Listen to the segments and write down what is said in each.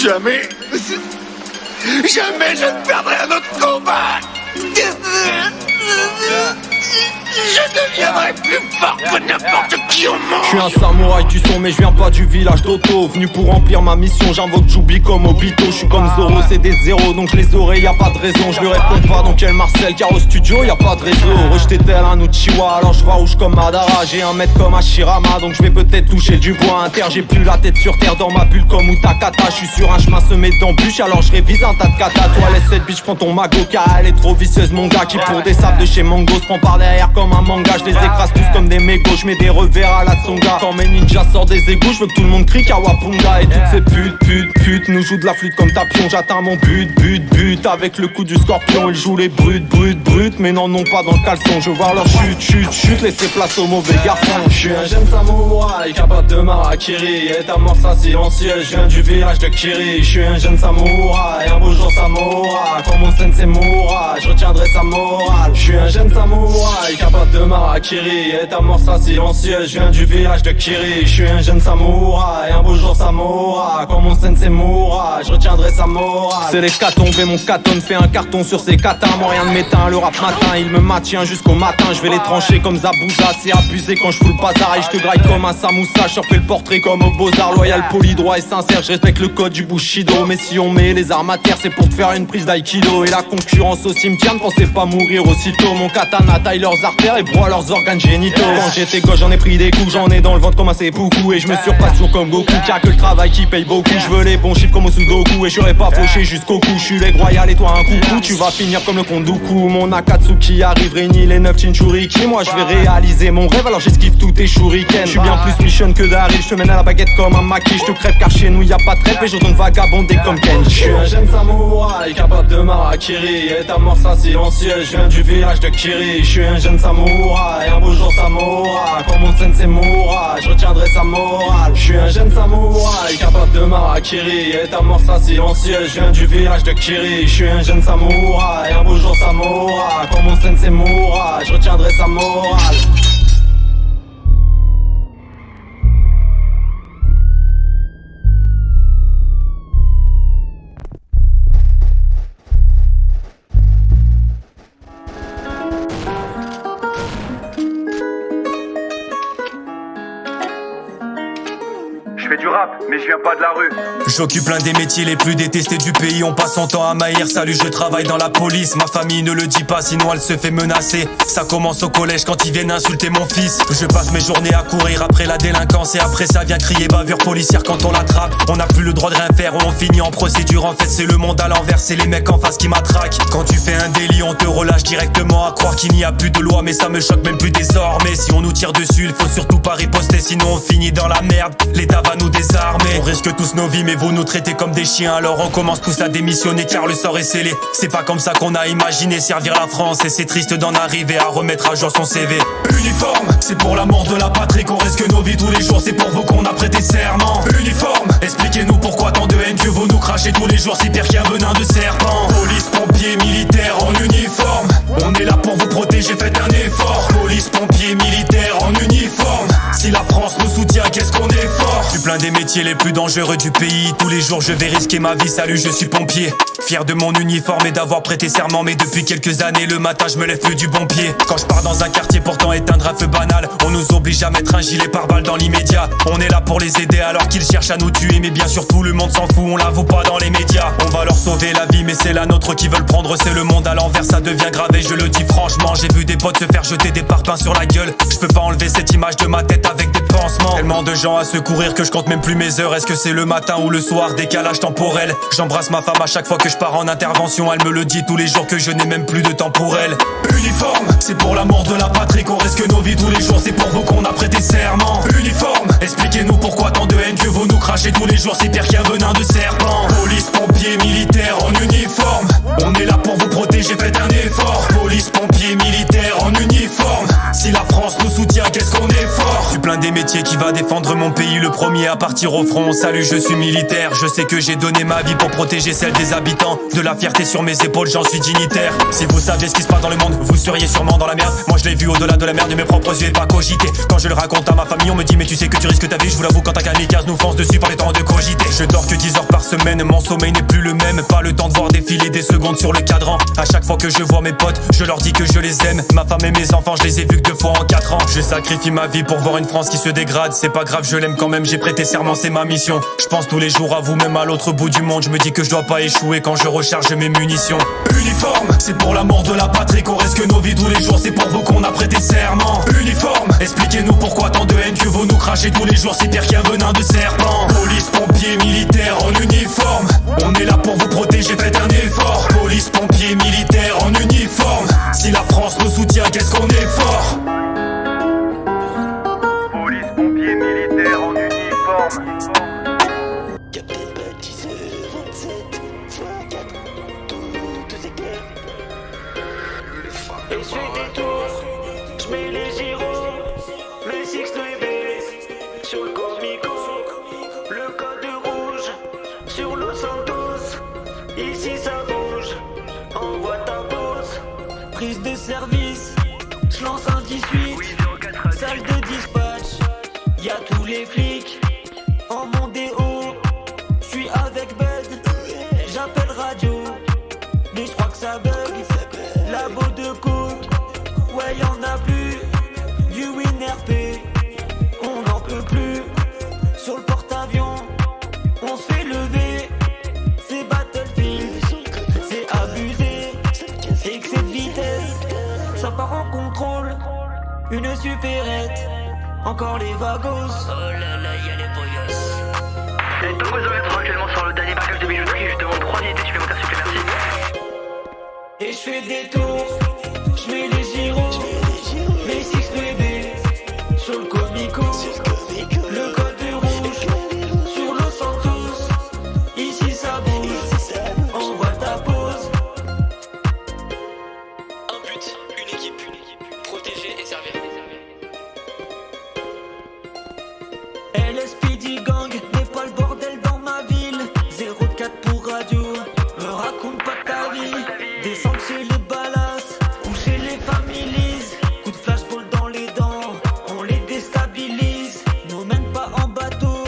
Jamais je ne perdrai un autre combat. Je deviendrai plus fort que n'importe qui au monde. Je suis un samouraï du son mais je viens pas du village d'Otto. Venu pour remplir ma mission, j'invoque Joubi comme Obito. Je suis comme Zoro, c'est des zéros donc je les aurai, y'a pas de raison. Je lui réponds pas donc quel Marcel car au studio y'a pas de réseau. Rejeté tel un Uchiwa alors je rouge comme Madara. J'ai un mètre comme Hashirama donc je vais peut-être toucher du bois inter. J'ai plus la tête sur terre dans ma bulle comme Utakata. Je suis sur un chemin semé d'embûches alors je révise un tas de kata. Toi laisse cette bitch, prends ton Magoka, elle est trop vicieuse mon gars. Qui pour des sables de chez Mango se prend par derrière comme un manga. Je les écrase tous comme des mégots, je mets des revers à la Tsonga. Quand mes ninjas sortent des égouts, je veux que tout le monde crie Kawapunga. Et toutes ces putes nous jouent de la flûte comme Tapion. J'atteins mon but avec le coup du scorpion. Ils jouent les brutes mais non pas dans le caleçon. Je veux voir leur chute, laissez place aux mauvais garçons. Je suis un jeune samouraï capable de Marakiri. Et ta mort ça silencieuse, je viens du village de Kiri. Je suis un jeune samouraï, un beau jour ça mourra. Quand mon sensei mourra, je retiendrai sa morale. Je suis un jeune samouraï capable de Marakiri. Et ta mort ça silencieuse, je viens du village de Kiri. Je suis un jeune samouraï, un beau jour ça mourra. Quand mon sensei mourra, je retiendrai sa morale. C'est les catombes et mon caton fait un carton sur ses katans. Moi rien ne m'éteint, le rap matin il me maintient jusqu'au matin. Je vais les trancher comme Zabuza, c'est abusé quand je fous le bazar. Et je te graille comme un samoussa, je refais le portrait comme au Beaux-Arts. Loyal, poli, droit et sincère, je respecte le code du Bushido. Mais si on met les armes à terre c'est pour te faire une prise d'aïkido. Et la concurrence au cimetière ne pensez pas mourir aussitôt. Mon katana taille leurs artères et broie leurs organes génitaux. Quand j'étais gosse j'en ai pris des coups, j'en ai dans le ventre comme un seppuku. Et je me surpasse toujours comme Goku, car que le travail qui paye beaucoup. Je veux les bons chiffres comme au Sudoku. Et je serai pas fauché jusqu'au cou. Je suis l'aigle royal et toi un coucou. Tu vas finir comme le Kondoku. Mon Akatsuki arrive réunit les 9 Chinchuriki. Moi je vais réaliser mon rêve alors j'esquive tous tes shurikens. Je suis bien plus mission que Daryl, je te mène à la baguette comme un maquis. Je te crève car chez nous y a pas de trêve et je retourne vagabonder comme Ken. Je suis un jeune samouraï capable de Marakiri. Et ta mort ça silencieuse, je viens du village de Kiri. Je suis un jeune samouraï, un beau jour ça mourra. Quand mon sensei mourra, je retiendrai sa morale. Je suis un jeune samouraï capable de Marakiri. Et ta mort ça silencieuse, je viens du village de Kiri. Je suis un jeune samouraï, un beau jour ça mourra. Quand mon sensei mourra, je retiendrai sa morale. Je fais du rap, mais je viens pas de la rue. J'occupe l'un des métiers les plus détestés du pays. On passe son temps à maïr, salut je travaille dans la police. Ma famille ne le dit pas sinon elle se fait menacer. Ça commence au collège quand ils viennent insulter mon fils. Je passe mes journées à courir après la délinquance. Et après ça vient crier bavure policière quand on l'attrape. On n'a plus le droit de rien faire, on finit en procédure. En fait c'est le monde à l'envers, c'est les mecs en face qui m'attraquent. Quand tu fais un délit on te relâche directement. À croire qu'il n'y a plus de loi mais ça me choque même plus désormais. Si on nous tire dessus il faut surtout pas riposter, sinon on finit dans la merde. L'État va nous désarmer. On risque tous nos vies mais vous nous traitez comme des chiens. Alors on commence tous à démissionner car le sort est scellé. C'est pas comme ça qu'on a imaginé servir la France. Et c'est triste d'en arriver à remettre à jour son CV. Uniforme, c'est pour l'amour de la patrie qu'on risque nos vies tous les jours. C'est pour vous qu'on a prêté serment. Uniforme, expliquez-nous pourquoi tant de haine. Que vous nous crachez tous les jours si pire qu'un venin de serpent. Police, pompiers, militaires en uniforme. On est là pour vous protéger, faites un effort. Police, pompiers, militaires en uniforme. Si la France nous soutient, qu'est-ce qu'on est fort. Je suis plein des métiers les plus dangereux du pays. Tous les jours je vais risquer ma vie, salut je suis pompier. Fier de mon uniforme et d'avoir prêté serment. Mais depuis quelques années le matin je me lève plus du bon pied. Quand je pars dans un quartier pourtant éteindre un feu banal, on nous oblige à mettre un gilet pare-balles dans l'immédiat. On est là pour les aider alors qu'ils cherchent à nous tuer. Mais bien sûr tout le monde s'en fout, on l'avoue pas dans les médias. On va leur sauver la vie mais c'est la nôtre qui veulent prendre. C'est le monde à l'envers, ça devient grave et je le dis franchement. J'ai vu des potes se faire jeter des parpaings sur la gueule. Je peux pas enlever cette image de ma tête avec des pansements. Tellement de gens à secourir que je compte même plus mes heures. Est-ce que c'est le matin ou le soir, décalage temporel. J'embrasse ma femme à chaque fois que je pars en intervention. Elle me le dit tous les jours que je n'ai même plus de temps pour elle. Uniforme, c'est pour l'amour de la patrie qu'on risque nos vies tous les jours. C'est pour vous qu'on a prêté serment. Uniforme, expliquez-nous pourquoi tant de haine. Que vous nous crachez tous les jours, c'est pire qu'un venin de serpent. Police, pompiers, militaires en uniforme. On est là pour vous protéger, faites un effort. Police, pompiers, militaires en uniforme. Si la France nous soutient, qu'est-ce qu'on est fort. Je suis plein des métier qui va défendre mon pays, le premier à partir au front. Salut, je suis militaire, je sais que j'ai donné ma vie pour protéger celle des habitants. De la fierté sur mes épaules, j'en suis dignitaire. Si vous saviez ce qui se passe dans le monde, vous seriez sûrement dans la merde. Moi je l'ai vu au-delà de la merde de mes propres yeux et pas cogité. Quand je le raconte à ma famille, on me dit mais tu sais que tu risques ta vie. Je vous l'avoue, quand un kamikaze nous fonce dessus par les temps de cogiter. Je dors que 10 heures par semaine, mon sommeil n'est plus le même. Pas le temps de voir défiler des secondes sur le cadran. À chaque fois que je vois mes potes, je leur dis que je les aime. Ma femme et mes enfants, je les ai vus que 2 fois en 4 ans. Je sacrifie ma vie pour voir une France qui se dégrade. C'est pas grave, je l'aime quand même, j'ai prêté serment, c'est ma mission. Je pense tous les jours à vous, même à l'autre bout du monde. Je me dis que je dois pas échouer quand je recharge mes munitions. Uniforme, c'est pour l'amour de la patrie qu'on risque nos vies tous les jours. C'est pour vous qu'on a prêté serment. Uniforme, expliquez-nous pourquoi tant de haine, que vous nous crachez tous les jours. C'est pire qu'un venin de serpent. Police, pompiers, militaires en uniforme. On est là pour vous protéger, faites un effort. Police, pompiers, militaires en uniforme. Si la France nous soutient, qu'est-ce qu'on est fort. Police, pompiers, militaires en uniforme. Captain baptiseur 27 x 4, tout est clair. Et je fais des tours, je mets les gyros, mes six Louis sur le Comico, le code rouge, sur Los Santos, ici ça bouge, envoie ta pause, prise de service, je lance un 18, salle de dispatch, y'a tous les flics, en mon déo, j'suis avec Bud, j'appelle radio, mais j'crois que ça bug, labo de coke, ouais y'en a plus, du WinRP, on n'en peut plus, sur le porte-avions, on se fait lever, c'est Battlefield, c'est abusé, excès de vitesse, ça part en contrôle, une supérette, encore les vagos, oh là là y'a les boyos. Et tant que vous êtes actuellement sur le dernier marquage de bijouterie, je demande 3 unités supplémentaires, s'il vous plaît, merci. Et je fais des tours, je mets les gyros, mes six bébés, sur le Comico, le code rouge, sur Los Santos, ici ça bouge, envoie ta pause. Un but, une équipe, protéger et servir. LSPD gang, n'est pas le bordel dans ma ville, 04 pour radio, me raconte pas ta vie, descends chez les balas, ou chez les families, coup de flashball dans les dents, on les déstabilise, nous mène pas en bateau,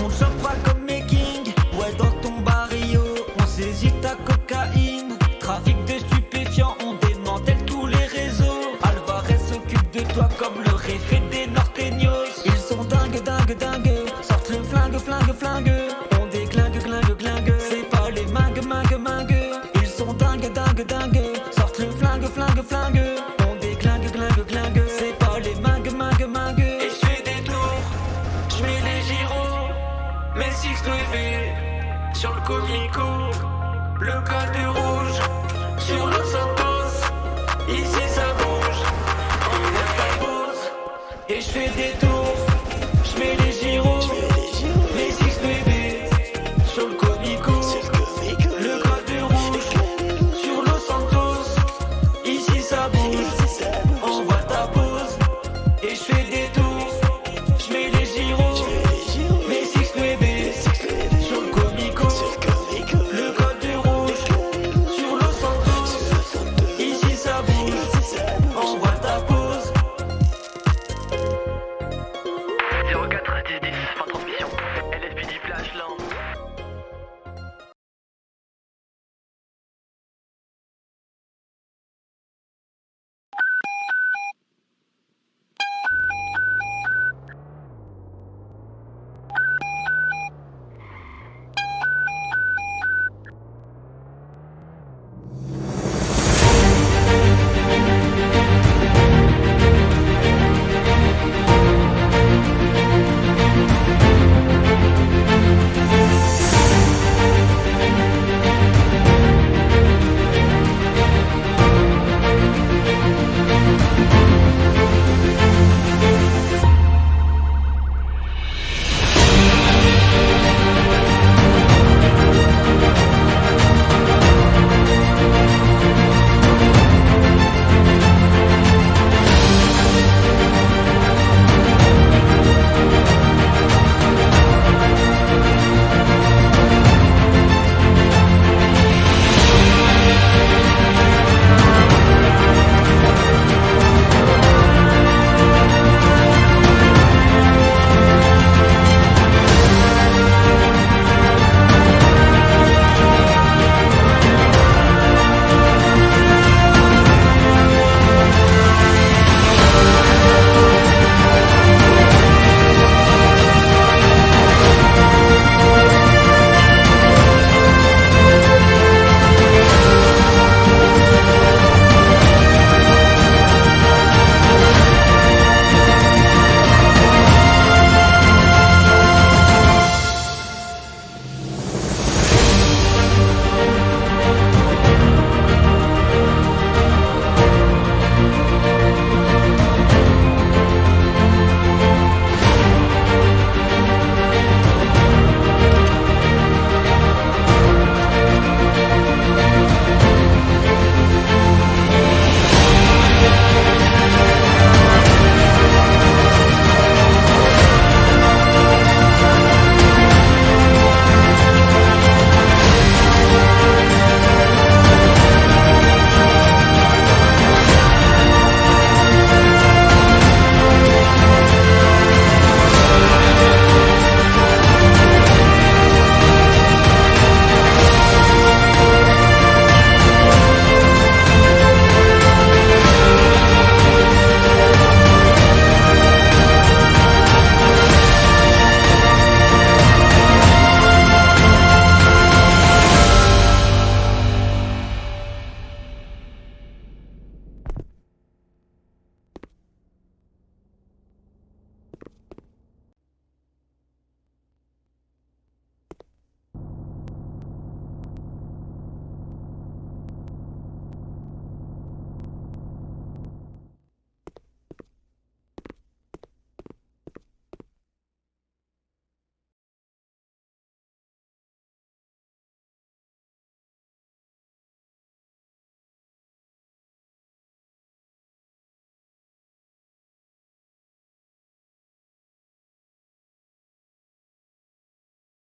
on te chope pas comme mes kings, ouais dans ton barrio, on saisit ta cocaïne, trafic de stupéfiants, on démantèle tous les réseaux, Alvarez s'occupe de toi comme le réfé des Norteños, ils sont dingues, dingues, dingues, sortent le flingue, flingue, flingue, on déglingue, glingue, glingue, c'est pas les mingues, mingues, mingues, ils sont dingues, dingues, dingues, sortent le flingue, flingue, flingue, on déglingue, glingue, glingue, c'est pas les mingues, mingues, mingues. Et je fais des tours, je mets les gyros, mes six Louis sur le Comico, le code rouge, sur Los Santos, ici ça bouge, on est ta pause. Et je fais des tours, je mets les gyros.